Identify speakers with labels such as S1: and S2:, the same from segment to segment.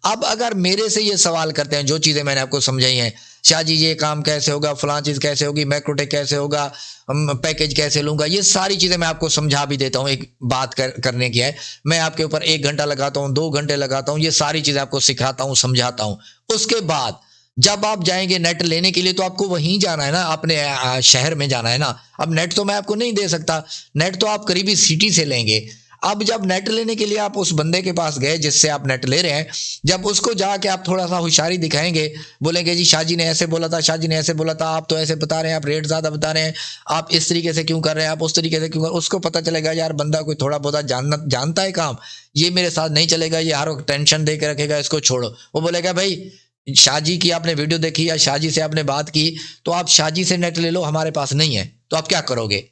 S1: अब अगर मेरे से ये सवाल करते हैं जो चीज़ें मैंने आपको समझाई हैं, शाह जी ये काम कैसे होगा, फलां चीज़ कैसे होगी, मैक्रोटेक कैसे होगा, पैकेज कैसे लूँगा, ये सारी चीज़ें मैं आपको समझा भी देता हूँ। एक बात करने की है, मैं आपके ऊपर 1 घंटा लगाता हूँ, 2 घंटे लगाता हूँ, ये सारी चीज़ें आपको सिखाता हूँ, समझाता हूँ। उसके बाद जब आप जाएंगे नेट लेने के लिए तो आपको वहीं जाना है ना, अपने शहर में जाना है ना। अब नेट तो मैं आपको नहीं दे सकता, नेट तो आप करीबी सिटी से लेंगे। अब जब नेट लेने के लिए आप उस बंदे के पास गए जिससे आप नेट ले रहे हैं, जब उसको जाके आप थोड़ा सा होशियारी दिखाएंगे, बोलेंगे जी शाह जी ने ऐसे बोला था, शाह जी ने ऐसे बोला था, आप तो ऐसे बता रहे हैं, आप रेट ज़्यादा बता रहे हैं, आप इस तरीके से क्यों कर रहे हैं, आप उस तरीके से क्यों कर, उसको पता चलेगा यार बंदा कोई थोड़ा बहुत जानता है काम, ये मेरे साथ नहीं चलेगा, ये हर वक्त टेंशन दे के रखेगा, इसको छोड़ो। वो बोलेगा भाई शाह जी की आपने वीडियो देखी या शाह जी से आपने बात की, तो आप शाह जी से नेट ले लो, हमारे पास नहीं है, तो आप क्या करोगे?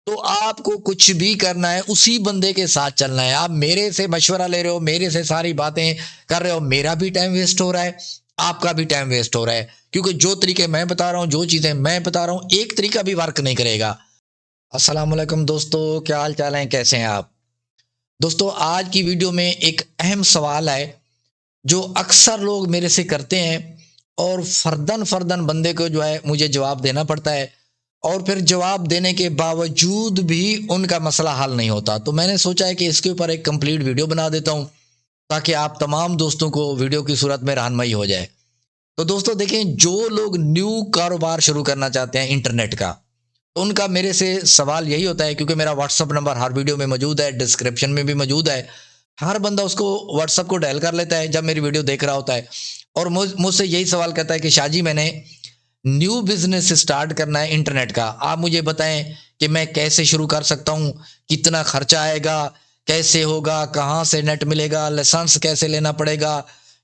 S1: तो आपको कुछ भी करना है उसी बंदे के साथ चलना है। आप मेरे से मशवरा ले रहे हो, मेरे से सारी बातें कर रहे हो, मेरा भी टाइम वेस्ट हो रहा है, आपका भी टाइम वेस्ट हो रहा है, क्योंकि जो तरीके मैं बता रहा हूं, जो चीजें मैं बता रहा हूं, एक तरीका भी वर्क नहीं करेगा। अस्सलाम वालेकुम दोस्तों, क्या हाल चाल है, कैसे हैं आप? दोस्तों आज की वीडियो में एक अहम सवाल है जो अक्सर लोग मेरे से करते हैं, और फर्दन फर्दन बंदे को जो है मुझे जवाब देना पड़ता है, और फिर जवाब देने के बावजूद भी उनका मसला हल नहीं होता। तो मैंने सोचा है कि इसके ऊपर एक कंप्लीट वीडियो बना देता हूं, ताकि आप तमाम दोस्तों को वीडियो की सूरत में रहनुमाई हो जाए। तो दोस्तों देखें, जो लोग न्यू कारोबार शुरू करना चाहते हैं इंटरनेट का, तो उनका मेरे से सवाल यही होता है, क्योंकि मेरा व्हाट्सअप नंबर हर वीडियो में मौजूद है, डिस्क्रिप्शन में भी मौजूद है, हर बंदा उसको व्हाट्सअप को डायल कर लेता है जब मेरी वीडियो देख रहा होता है, और मुझसे यही सवाल करता है कि शाह जी मैंने न्यू बिजनेस स्टार्ट करना है इंटरनेट का, आप मुझे बताएं कि मैं कैसे शुरू कर सकता हूं, कितना खर्चा आएगा, कैसे होगा, कहां से नेट मिलेगा, लाइसेंस कैसे लेना पड़ेगा,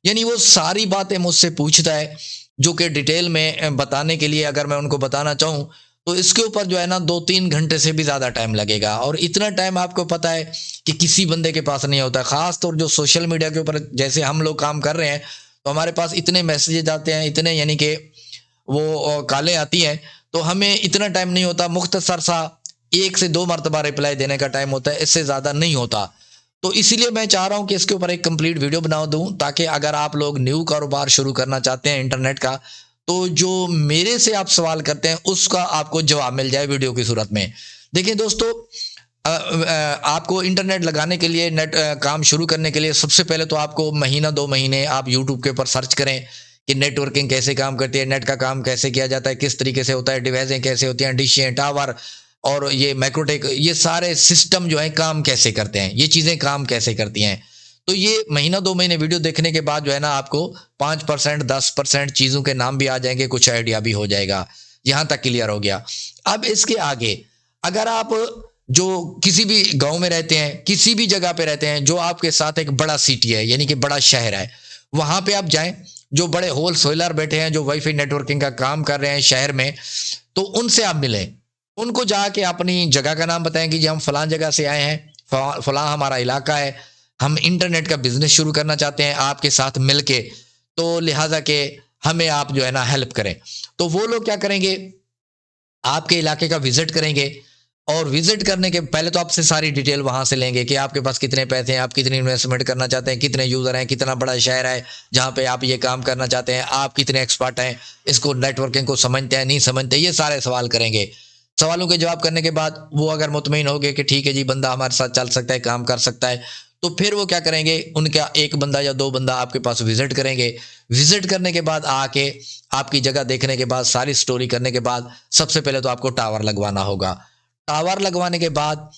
S1: यानी वो सारी बातें मुझसे पूछता है, जो कि डिटेल में बताने के लिए अगर मैं उनको बताना चाहूं तो इसके ऊपर जो है ना 2-3 घंटे से भी ज़्यादा टाइम लगेगा। और इतना टाइम आपको पता है कि किसी बंदे के पास नहीं होता, ख़ास तौर जो सोशल मीडिया के ऊपर जैसे हम लोग काम कर रहे हैं, तो हमारे पास इतने मैसेजेस आते हैं, इतने यानी कि वो कॉलें आती हैं, तो हमें इतना टाइम नहीं होता, मुख्तसर सा 1 से 2 मरतबा रिप्लाई देने का टाइम होता है, इससे ज़्यादा नहीं होता। तो इसीलिए मैं चाह रहा हूं कि इसके ऊपर एक कंप्लीट वीडियो बना दूं, ताकि अगर आप लोग न्यू कारोबार शुरू करना चाहते हैं इंटरनेट का, तो जो मेरे से आप सवाल करते हैं उसका आपको जवाब मिल जाए वीडियो की सूरत में। देखिए दोस्तों, आपको इंटरनेट लगाने के लिए, नेट काम शुरू करने के लिए, सबसे पहले तो आपको महीना 2 महीने आप यूट्यूब के ऊपर सर्च करें कि नेटवर्किंग कैसे काम करती है, नेट का काम कैसे किया जाता है, किस तरीके से होता है, डिवाइसें कैसे होती हैं, डिशें, टावर और ये मैक्रोटेक, ये सारे सिस्टम जो है काम कैसे करते हैं, ये चीज़ें काम कैसे करती हैं। तो ये महीना 2 महीने वीडियो देखने के बाद जो है ना आपको 5% 10% चीज़ों के नाम भी आ जाएंगे, कुछ आइडिया भी हो जाएगा। यहाँ तक क्लियर हो गया। अब इसके आगे अगर आप जो किसी भी गांव में रहते हैं, किसी भी जगह पे रहते हैं, जो आपके साथ एक बड़ा सिटी है यानी कि बड़ा शहर है, वहां पे आप जाएं, जो बड़े होल सेलर बैठे हैं, जो वाईफाई नेटवर्किंग का काम कर रहे हैं शहर में, तो उनसे आप मिलें। उनको जाके अपनी जगह का नाम बताएं कि जी हम फलां जगह से आए हैं, फलां हमारा इलाका है, हम इंटरनेट का बिजनेस शुरू करना चाहते हैं आपके साथ मिलके, तो लिहाजा के हमें आप जो है ना हेल्प करें। तो वो लोग क्या करेंगे, आपके इलाके का विजिट करेंगे, और विजिट करने के पहले तो आपसे सारी डिटेल वहां से लेंगे कि आपके पास कितने पैसे हैं, आप कितनी इन्वेस्टमेंट करना चाहते हैं, कितने यूजर हैं, कितना बड़ा शहर है जहां पे आप ये काम करना चाहते हैं, आप कितने एक्सपर्ट हैं, इसको नेटवर्किंग को समझते हैं नहीं समझते, ये सारे सवाल करेंगे। सवालों के जवाब करने के बाद वो अगर मुतमईन हो गए कि ठीक है जी बंदा हमारे साथ चल सकता है, काम कर सकता है, तो फिर वो क्या करेंगे, उनका 1 बंदा या 2 बंदा आपके पास विजिट करेंगे। विजिट करने के बाद आके आपकी जगह देखने के बाद, सारी स्टोरी करने के बाद, सबसे पहले तो आपको टावर लगवाना होगा। टावर लगवाने के बाद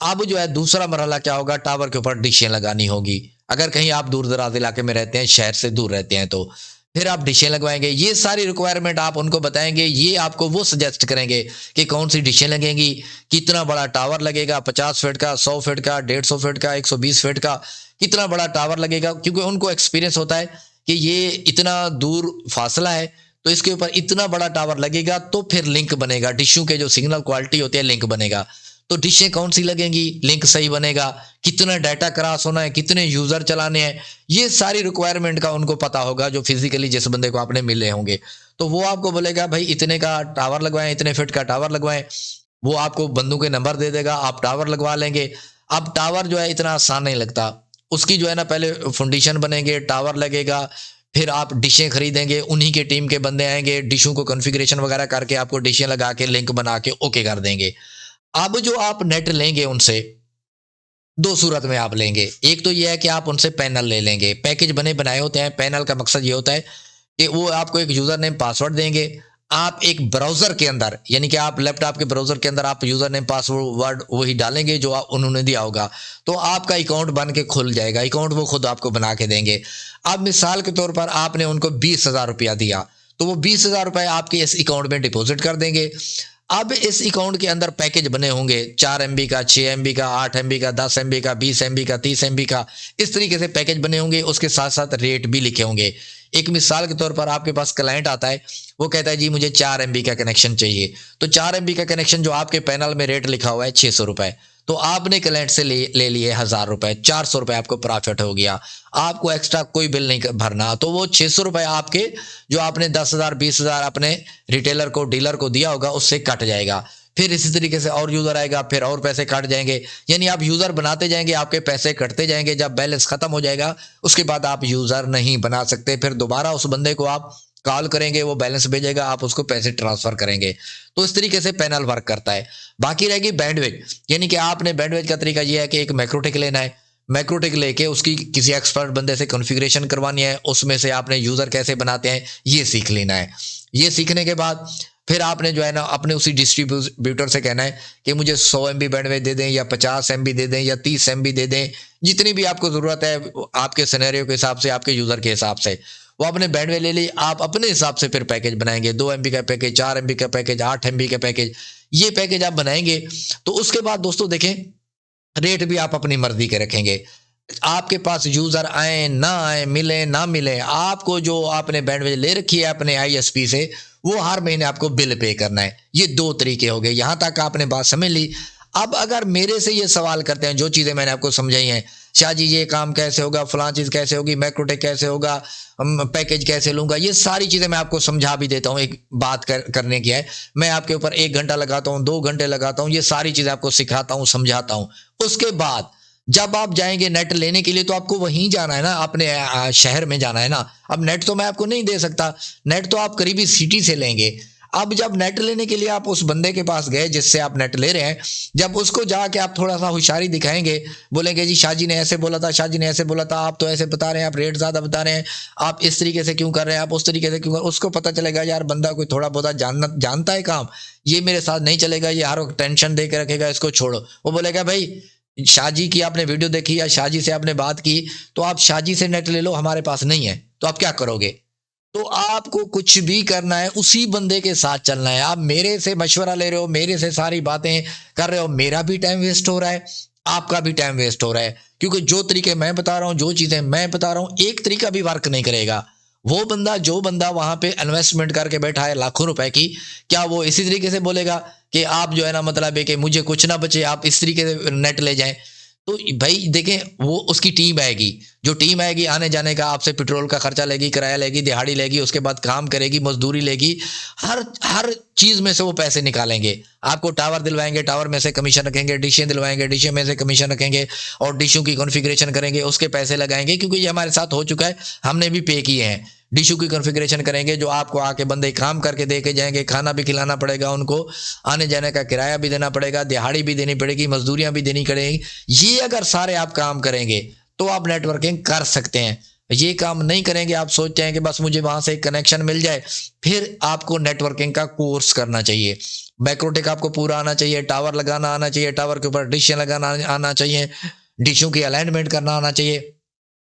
S1: अब जो है दूसरा मरहला क्या होगा, टावर के ऊपर डिशें लगानी होगी। अगर कहीं आप दूर दराज इलाके में रहते हैं, शहर से दूर रहते हैं, तो फिर आप डिशें लगवाएंगे। ये सारी रिक्वायरमेंट आप उनको बताएंगे, ये आपको वो सजेस्ट करेंगे कि कौन सी डिशें लगेंगी, कितना बड़ा टावर लगेगा, 50 फीट का, 100 फीट का, 150 फीट का, 120 फीट का, कितना बड़ा टावर लगेगा, क्योंकि उनको एक्सपीरियंस होता है कि ये इतना दूर फासला है, तो इसके ऊपर इतना बड़ा टावर लगेगा, तो फिर लिंक बनेगा, डिशों के जो सिग्नल क्वालिटी होती है लिंक बनेगा। तो डिशें कौन सी लगेंगी, लिंक सही बनेगा, कितना डाटा क्रॉस होना है, कितने यूजर चलाने हैं, ये सारी रिक्वायरमेंट का उनको पता होगा, जो फिजिकली जिस बंदे को आपने मिले होंगे। तो वो आपको बोलेगा भाई इतने का टावर लगवाएं, इतने फिट का टावर लगवाएं। वो आपको बंदों के नंबर दे देगा, आप टावर लगवा लेंगे। अब टावर जो है इतना आसान नहीं लगता, उसकी जो है ना पहले फाउंडेशन बनेंगे, टावर लगेगा, फिर आप डिशें खरीदेंगे, उन्हीं के टीम के बंदे आएंगे, डिशों को कॉन्फ़िगरेशन वगैरह करके आपको डिशें लगा के लिंक बना के ओके कर देंगे। अब जो आप नेट लेंगे उनसे, दो सूरत में आप लेंगे। एक तो ये है कि आप उनसे पैनल ले लेंगे, पैकेज बने बनाए होते हैं। पैनल का मकसद ये होता है कि वो आपको एक यूजर नेम पासवर्ड देंगे। आप एक ब्राउजर के अंदर, यानी कि आप लैपटॉप के ब्राउजर के अंदर आप यूजर नेम पासवर्ड वही डालेंगे जो उन्होंने दिया होगा, तो आपका अकाउंट बन के खुल जाएगा। अकाउंट वो खुद आपको बना के देंगे। अब मिसाल के तौर पर आपने उनको 20,000 रुपया दिया, तो वो 20,000 रुपये आपके इस अकाउंट में डिपॉजिट कर देंगे। अब इस अकाउंट के अंदर पैकेज बने होंगे 4 MB का, 6 MB का, 8 MB का, 10 MB का, 20 MB का, 30 MB का, इस तरीके से पैकेज बने होंगे। उसके साथ साथ रेट भी लिखे होंगे। एक मिसाल के तौर पर आपके पास क्लाइंट आता है, वो कहता है जी मुझे 4 MB का कनेक्शन चाहिए, तो 4 MB का कनेक्शन जो आपके पैनल में रेट लिखा हुआ है 600 रुपए, तो आपने क्लाइंट से ले लिए 1,000 रुपए, 400 रुपए आपको प्रॉफिट हो गया। आपको एक्स्ट्रा कोई बिल नहीं भरना, तो वो 600 रुपए आपके जो आपने 10,000 20,000 अपने रिटेलर को, डीलर को दिया होगा उससे कट जाएगा। फिर इसी तरीके से और यूजर आएगा, फिर और पैसे कट जाएंगे। यानी आप यूजर बनाते जाएंगे, आपके पैसे कटते जाएंगे। जब बैलेंस खत्म हो जाएगा उसके बाद आप यूजर नहीं बना सकते। फिर दोबारा उस बंदे को आप कॉल करेंगे, वो बैलेंस भेजेगा, आप उसको पैसे ट्रांसफर करेंगे। तो इस तरीके से पैनल वर्क करता है। बाकी रहेगी बैंडविड्थ, यानी कि आपने बैंडविड्थ का तरीका यह है कि एक मैक्रोटेक लेना है। मैक्रोटेक लेके उसकी किसी एक्सपर्ट बंदे से कॉन्फ़िगरेशन करवानी है, उसमें से आपने यूजर कैसे बनाते हैं ये सीख लेना है। ये सीखने के बाद फिर आपने जो है ना अपने उसी डिस्ट्रीब्यूटर से कहना है कि मुझे 100 MB बैंडविड्थ दे दें, या 50 MB दे दें, या 30 MB दे दें, जितनी भी आपको ज़रूरत है आपके सिनेरियो के हिसाब से, आपके यूज़र के हिसाब से। वो आपने बैंडविड्थ ले ली, आप अपने हिसाब से फिर पैकेज बनाएंगे। 2 MB का पैकेज, 4 MB का पैकेज, 8 MB का पैकेज, ये पैकेज आप बनाएंगे। तो उसके बाद दोस्तों देखें, रेट भी आप अपनी मर्जी के रखेंगे। आपके पास यूजर आए ना आए, मिले ना मिले, आपको जो आपने बैंडविड्थ ले रखी है अपने आईएसपी से, वो हर महीने आपको बिल पे करना है। ये दो तरीके हो गए। यहां तक आपने बात समझ ली। अब अगर मेरे से ये सवाल करते हैं, जो चीजें मैंने आपको समझाई हैं, शाह जी ये काम कैसे होगा, फलां चीज कैसे होगी, मैक्रोटेक कैसे होगा, पैकेज कैसे लूंगा, ये सारी चीजें मैं आपको समझा भी देता हूँ। एक बात करने की है, मैं आपके ऊपर 1 घंटा लगाता हूँ, 2 घंटे लगाता हूँ, ये सारी चीजें आपको सिखाता हूँ, समझाता हूँ। उसके बाद जब आप जाएंगे नेट लेने के लिए, तो आपको वहीं जाना है ना, अपने शहर में जाना है ना। अब नेट तो मैं आपको नहीं दे सकता, नेट तो आप करीबी सिटी से लेंगे। अब जब नेट लेने के लिए आप उस बंदे के पास गए जिससे आप नेट ले रहे हैं, जब उसको जाके आप थोड़ा सा होशियारी दिखाएंगे, बोलेंगे जी शाह जी ने ऐसे बोला था, शाह जी ने ऐसे बोला था, आप तो ऐसे बता रहे हैं, आप रेट ज्यादा बता रहे हैं, आप इस तरीके से क्यों कर रहे हैं, आप उस तरीके से क्यों कर, उसको पता चलेगा यार बंदा कोई थोड़ा बहुत जानता है काम, ये मेरे साथ नहीं चलेगा, ये हर वक्त टेंशन दे के रखेगा, इसको छोड़ो। वो बोलेगा भाई शाह जी की आपने वीडियो देखी या शाह जी से आपने बात की, तो आप शाह जी से नेट ले लो, हमारे पास नहीं है, तो आप क्या करोगे? तो आपको कुछ भी करना है उसी बंदे के साथ चलना है। आप मेरे से मशवरा ले रहे हो, मेरे से सारी बातें कर रहे हो, मेरा भी टाइम वेस्ट हो रहा है, आपका भी टाइम वेस्ट हो रहा है। क्योंकि जो तरीके मैं बता रहा हूं, जो चीजें मैं बता रहा हूं, एक तरीका भी वर्क नहीं करेगा। वो बंदा, जो बंदा वहां पे इन्वेस्टमेंट करके बैठा है लाखों रुपए की, क्या वो इसी तरीके से बोलेगा कि आप जो है ना, मतलब है कि मुझे कुछ ना बचे, आप इस तरीके से नेट ले जाएं? तो भाई देखें, वो उसकी टीम आएगी, जो टीम आएगी आने जाने का आपसे पेट्रोल का खर्चा लेगी, किराया लेगी, दिहाड़ी लेगी, उसके बाद काम करेगी, मजदूरी लेगी, हर हर चीज में से वो पैसे निकालेंगे। आपको टावर दिलवाएंगे, टावर में से कमीशन रखेंगे, डिशें दिलवाएंगे, डिशें में से कमीशन रखेंगे, और डिशों की कॉन्फ़िगरेशन करेंगे, उसके पैसे लगाएंगे, क्योंकि ये हमारे साथ हो चुका है, हमने भी पे किए हैं। डिशू की कॉन्फ़िगरेशन करेंगे, जो आपको आके बंदे काम करके दे के जाएंगे, खाना भी खिलाना पड़ेगा उनको, आने जाने का किराया भी देना पड़ेगा, दिहाड़ी भी देनी पड़ेगी, मजदूरियां भी देनी पड़ेगी। ये अगर सारे आप काम करेंगे तो आप नेटवर्किंग कर सकते हैं। ये काम नहीं करेंगे, आप सोचते हैं कि बस मुझे वहां से कनेक्शन मिल जाए, फिर आपको नेटवर्किंग का कोर्स करना चाहिए। मैक्रोटेक आपको पूरा आना चाहिए, टावर लगाना आना चाहिए, टावर के ऊपर डिशें लगाना आना चाहिए, डिशों की अलाइनमेंट करना आना चाहिए।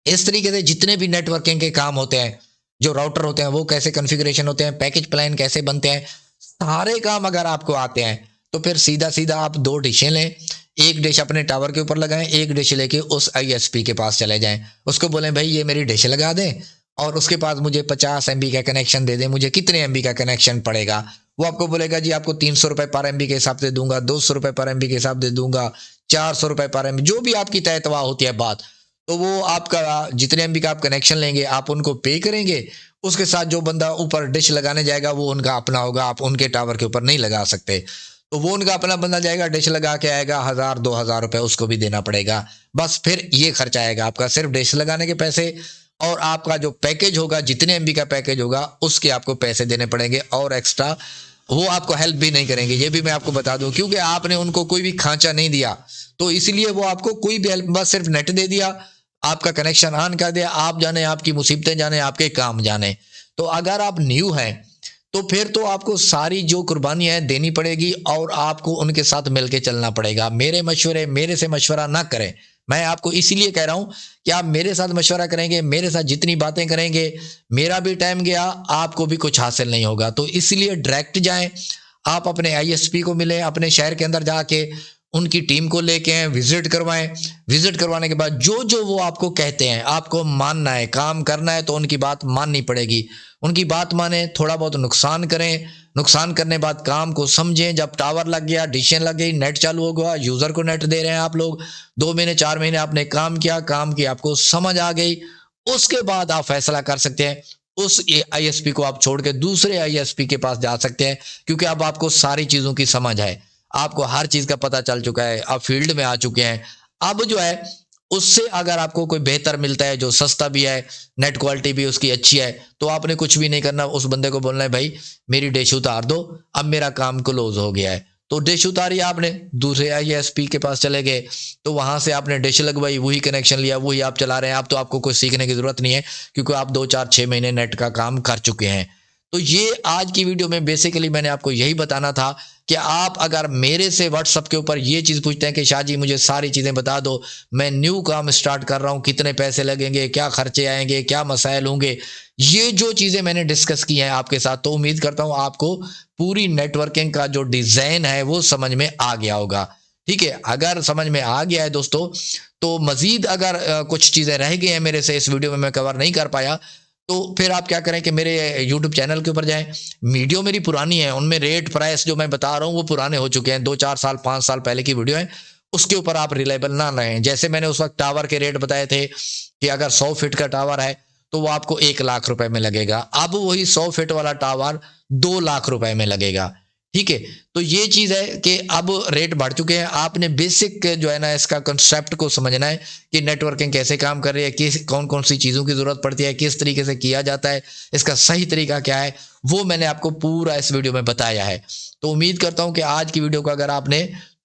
S1: इस तरीके से जितने भी नेटवर्किंग के काम होते हैं, जो राउटर होते हैं वो कैसे कॉन्फ़िगरेशन होते हैं, पैकेज प्लान कैसे बनते हैं, सारे काम अगर आपको आते हैं, तो फिर सीधा सीधा आप 2 डिशें लें, एक डिश अपने टावर के ऊपर लगाएं, एक डिश लेके उस आईएसपी के पास चले जाएं, उसको बोलें भाई ये मेरी डिश लगा दें, और उसके पास मुझे 50 MB का कनेक्शन दे दें, मुझे कितने MB का कनेक्शन पड़ेगा? वो आपको बोलेगा जी आपको 300 रुपए पर MB के हिसाब से दूंगा, 200 रुपए पर MB के हिसाब से दूंगा, 400 रुपए पर MB, जो भी आपकी तय तवा होती है बात। तो वो आपका जितने MB का आप कनेक्शन लेंगे, आप उनको पे करेंगे, उसके साथ जो बंदा ऊपर डिश लगाने जाएगा वो उनका अपना होगा, आप उनके टावर के ऊपर नहीं लगा सकते। तो वो उनका अपना बंदा जाएगा, डिश लगा के आएगा, 1000-2000 रुपए उसको भी देना पड़ेगा। बस फिर ये खर्चा आएगा आपका, सिर्फ डिश लगाने के पैसे, और आपका जो पैकेज होगा, जितने एमबी का पैकेज होगा उसके आपको पैसे देने पड़ेंगे, और एक्स्ट्रा वो आपको हेल्प भी नहीं करेंगे, ये भी मैं आपको बता दूं, क्योंकि आपने उनको कोई भी खांचा नहीं दिया, तो इसलिए वो आपको कोई भी हेल्प, बस सिर्फ नेट दे दिया, आपका कनेक्शन ऑन कर दिया, आप जाने आपकी मुसीबतें जाने, आपके काम जाने। तो अगर आप न्यू हैं तो फिर तो आपको सारी जो कुर्बानियां हैं देनी पड़ेगी, और आपको उनके साथ मिलके चलना पड़ेगा। मेरे से मशवरा ना करें, मैं आपको इसीलिए कह रहा हूं कि आप मेरे साथ मशवरा करेंगे, मेरे साथ जितनी बातें करेंगे, मेरा भी टाइम गया, आपको भी कुछ हासिल नहीं होगा। तो इसलिए डायरेक्ट जाएं, आप अपने आईएसपी को मिलें, अपने शहर के अंदर जाके उनकी टीम को लेके आए, विजिट करवाएं। विजिट करवाने के बाद जो जो वो आपको कहते हैं आपको मानना है, काम करना है तो उनकी बात माननी पड़ेगी। उनकी बात माने, थोड़ा बहुत नुकसान करें, नुकसान करने बाद काम को समझें। जब टावर लग गया, डिशें लग गई, नेट चालू हो गया, यूजर को नेट दे रहे हैं आप लोग, 2 महीने 4 महीने आपने काम किया, काम की आपको समझ आ गई, उसके बाद आप फैसला कर सकते हैं। उस आईएसपी को आप छोड़ के दूसरे आईएसपी के पास जा सकते हैं, क्योंकि अब आपको सारी चीजों की समझ है, आपको हर चीज का पता चल चुका है, आप फील्ड में आ चुके हैं। अब जो है उससे अगर आपको कोई बेहतर मिलता है, जो सस्ता भी है, नेट क्वालिटी भी उसकी अच्छी है, तो आपने कुछ भी नहीं करना, उस बंदे को बोलना है भाई मेरी डिश उतार दो, अब मेरा काम क्लोज हो गया है। तो डिश उतारी आपने, दूसरे आईएसपी के पास चले गए, तो वहां से आपने डिश लगवाई, वही कनेक्शन लिया, वही आप चला रहे हैं। अब तो आपको कुछ सीखने की जरूरत नहीं है, क्योंकि आप 2 4 6 महीने नेट का काम कर चुके हैं। तो ये आज की वीडियो में बेसिकली मैंने आपको यही बताना था कि आप अगर मेरे से व्हाट्सएप के ऊपर ये चीज़ पूछते हैं कि शाह जी मुझे सारी चीज़ें बता दो, मैं न्यू काम स्टार्ट कर रहा हूँ, कितने पैसे लगेंगे, क्या खर्चे आएंगे, क्या मसाइल होंगे, ये जो चीज़ें मैंने डिस्कस की हैं आपके साथ, तो उम्मीद करता हूँ आपको पूरी नेटवर्किंग का जो डिज़ाइन है वो समझ में आ गया होगा। ठीक है, अगर समझ में आ गया है दोस्तों, तो मजीद अगर कुछ चीज़ें रह गई हैं मेरे से इस वीडियो में मैं कवर नहीं कर पाया, तो फिर आप क्या करें कि मेरे YouTube चैनल के ऊपर जाएं। वीडियो मेरी पुरानी है, उनमें रेट प्राइस जो मैं बता रहा हूँ वो पुराने हो चुके हैं, 2 4 साल 5 साल पहले की वीडियो है, उसके ऊपर आप रिलायबल ना रहें। जैसे मैंने उस वक्त टावर के रेट बताए थे कि अगर 100 फीट का टावर है तो वो आपको 1 लाख रुपए में लगेगा, अब वही 100 फीट वाला टावर 2 लाख रुपए में लगेगा। ठीक है, तो ये चीज है कि अब रेट बढ़ चुके हैं, आपने बेसिक जो है ना इसका कंसेप्ट को समझना है कि नेटवर्किंग कैसे काम कर रही है, किस कौन कौन सी चीजों की जरूरत पड़ती है, किस तरीके से किया जाता है, इसका सही तरीका क्या है, वो मैंने आपको पूरा इस वीडियो में बताया है। तो उम्मीद करता हूं कि आज की वीडियो को अगर आपने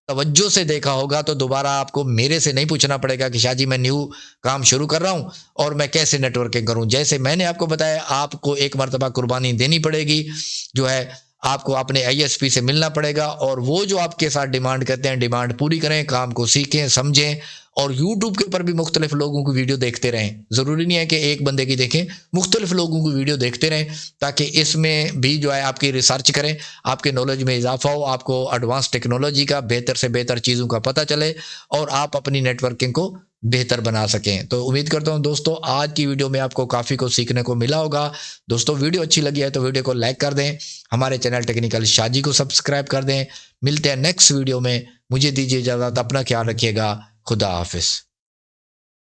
S1: तवज्जो से देखा होगा तो दोबारा आपको मेरे से नहीं पूछना पड़ेगा कि शाह जी मैं न्यू काम शुरू कर रहा हूं और मैं कैसे नेटवर्किंग करूं। जैसे मैंने आपको बताया, आपको एक मरतबा कुर्बानी देनी पड़ेगी, जो है आपको अपने आईएसपी से मिलना पड़ेगा, और वो जो आपके साथ डिमांड करते हैं डिमांड पूरी करें, काम को सीखें समझें, और यूट्यूब के ऊपर भी मुख्तलिफ लोगों की वीडियो देखते रहें। ज़रूरी नहीं है कि एक बंदे की देखें, मुख्तलिफ लोगों की वीडियो देखते रहें, ताकि इसमें भी जो है आपकी रिसर्च करें, आपके नॉलेज में इजाफा हो, आपको एडवांस टेक्नोलॉजी का बेहतर से बेहतर चीज़ों का पता चले, और आप अपनी नेटवर्किंग को बेहतर बना सकें। तो उम्मीद करता हूं दोस्तों आज की वीडियो में आपको काफ़ी कुछ सीखने को मिला होगा। दोस्तों वीडियो अच्छी लगी है तो वीडियो को लाइक कर दें, हमारे चैनल टेक्निकल शाह जी को सब्सक्राइब कर दें। मिलते हैं नेक्स्ट वीडियो में, मुझे दीजिए इजाज़त, अपना ख्याल रखिएगा, खुदा हाफिज़।